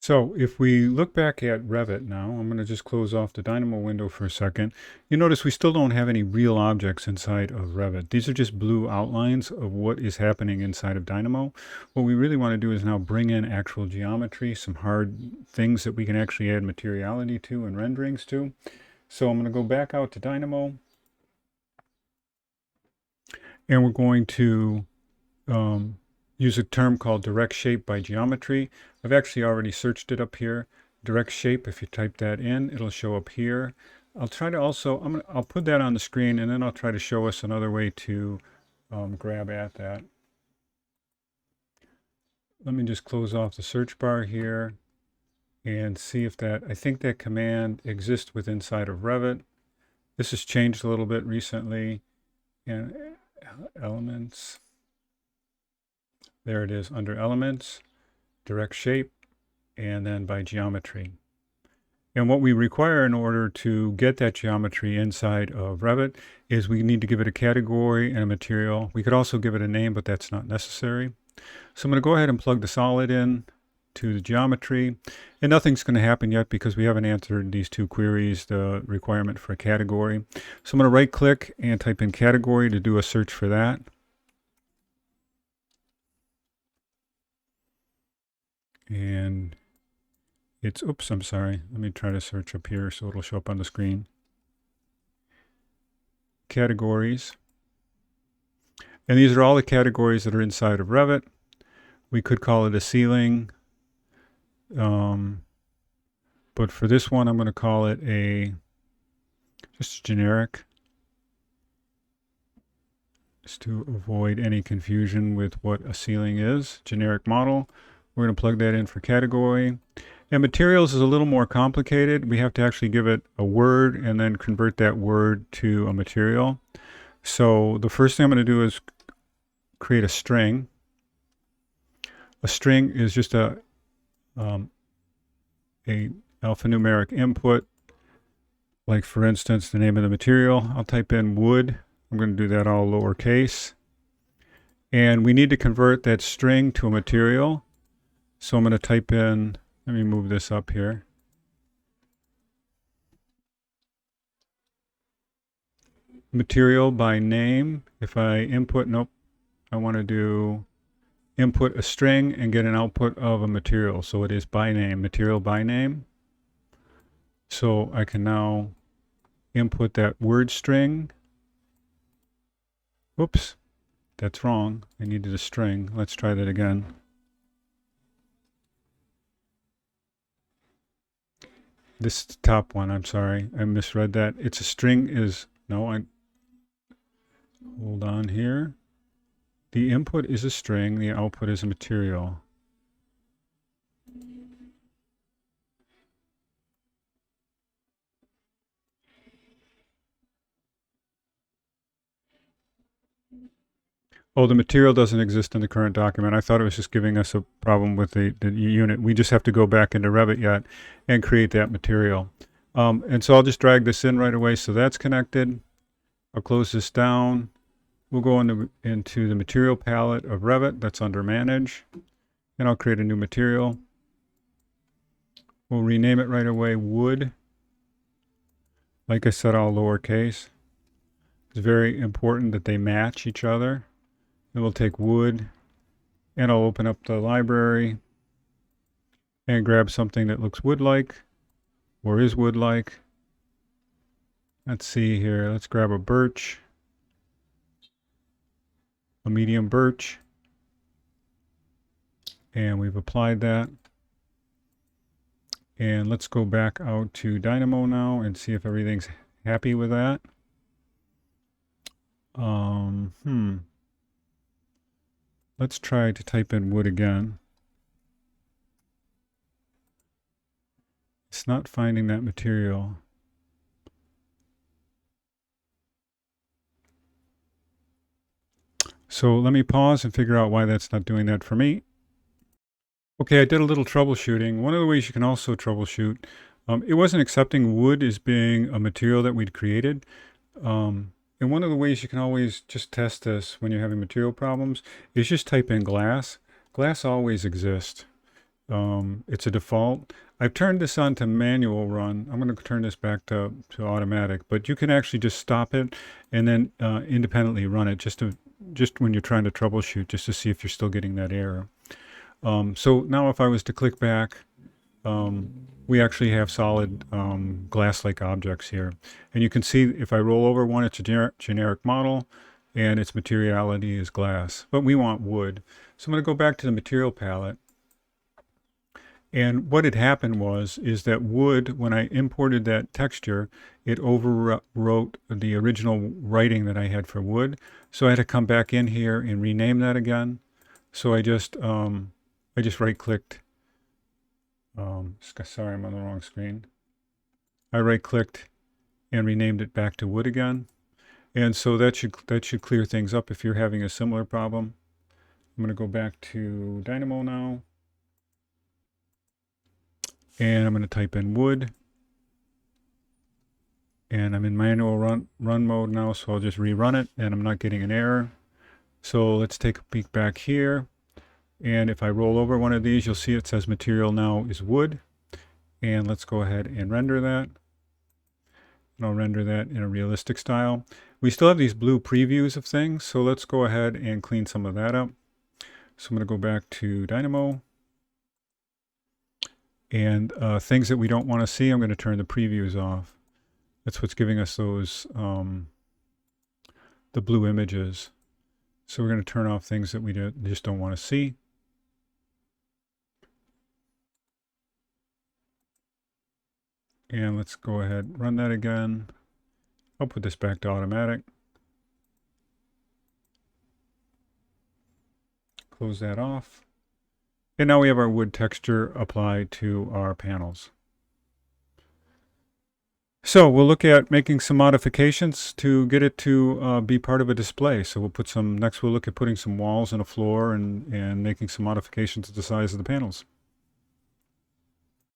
So if we look back at Revit now, I'm going to just close off the Dynamo window for a second. You notice we still don't have any real objects inside of Revit. These are just blue outlines of what is happening inside of Dynamo. What we really want to do is now bring in actual geometry, some hard things that we can actually add materiality to and renderings to. So I'm going to go back out to Dynamo, and we're going to use a term called direct shape by geometry. I've actually already searched it up here. Direct shape, if you type that in, it'll show up here. I'll try to also, I'll put that on the screen, and then I'll try to show us another way to grab at that. Let me just close off the search bar here and see if that, I think that command exists within inside of Revit. This has changed a little bit recently. And elements, there it is under elements, direct shape, and then by geometry. And what we require in order to get that geometry inside of Revit is we need to give it a category and a material. We could also give it a name, but that's not necessary. So I'm going to go ahead and plug the solid in to the geometry, and nothing's going to happen yet because we haven't answered these two queries, the requirement for a category. So I'm going to right click and type in category to do a search for that. And it's, oops, I'm sorry. Let me try to search up here so it'll show up on the screen. Categories. And these are all the categories that are inside of Revit. We could call it a ceiling. But for this one, I'm going to call it just generic, just to avoid any confusion with what a ceiling is. Generic model. We're going to plug that in for category. And materials is a little more complicated. We have to actually give it a word and then convert that word to a material. So the first thing I'm going to do is create a string. A string is just a alphanumeric input, like for instance the name of the material. I'll type in wood. I'm going to do that all lowercase, and we need to convert that string to a material. So I'm going to type in, let me move this up here, material by name. If I input, nope, I want to do input a string and get an output of a material. So it is by name, material by name. So I can now input that word string. Whoops, that's wrong. I needed a string. Let's try that again. This top one, I'm sorry, I misread that. It's a string is, no, hold on here. The input is a string, the output is a material. Oh, the material doesn't exist in the current document. I thought it was just giving us a problem with the unit. We just have to go back into Revit yet and create that material. And so I'll just drag this in right away. So that's connected. I'll close this down. We'll go into the material palette of Revit. That's under Manage. And I'll create a new material. We'll rename it right away, Wood. Like I said, all lowercase. It's very important that they match each other. Then we'll take wood, and I'll open up the library and grab something that looks wood-like or is wood-like. Let's see here. Let's grab a birch, a medium birch, and we've applied that. And let's go back out to Dynamo now and see if everything's happy with that. Let's try to type in wood again. It's not finding that material. So let me pause and figure out why that's not doing that for me. Okay, I did a little troubleshooting. One of the ways you can also troubleshoot, it wasn't accepting wood as being a material that we'd created. And one of the ways you can always just test this when you're having material problems is just type in glass. Glass always exists. It's a default. I've turned this on to manual run. I'm going to turn this back to automatic, but you can actually just stop it and then independently run it just when you're trying to troubleshoot, just to see if you're still getting that error. So now if I was to click back, we actually have solid glass-like objects here. And you can see if I roll over one, it's a generic model and its materiality is glass, but we want wood. So I'm going to go back to the material palette. And what had happened is that wood, when I imported that texture, it overwrote the original writing that I had for wood. So I had to come back in here and rename that again. So I just right-clicked. Sorry, I'm on the wrong screen. I right-clicked and renamed it back to wood again. And so that should clear things up if you're having a similar problem. I'm going to go back to Dynamo now. And I'm going to type in wood. And I'm in manual run mode now, so I'll just rerun it, and I'm not getting an error. So let's take a peek back here. And if I roll over one of these, you'll see it says material now is wood. And let's go ahead and render that. And I'll render that in a realistic style. We still have these blue previews of things, so let's go ahead and clean some of that up. So I'm going to go back to Dynamo. And things that we don't want to see, I'm going to turn the previews off. That's what's giving us those, the blue images. So we're going to turn off things that we just don't want to see. And let's go ahead and run that again. I'll put this back to automatic. Close that off. And now we have our wood texture applied to our panels. So we'll look at making some modifications to get it to be part of a display. So we'll put next we'll look at putting some walls and a floor and making some modifications to the size of the panels.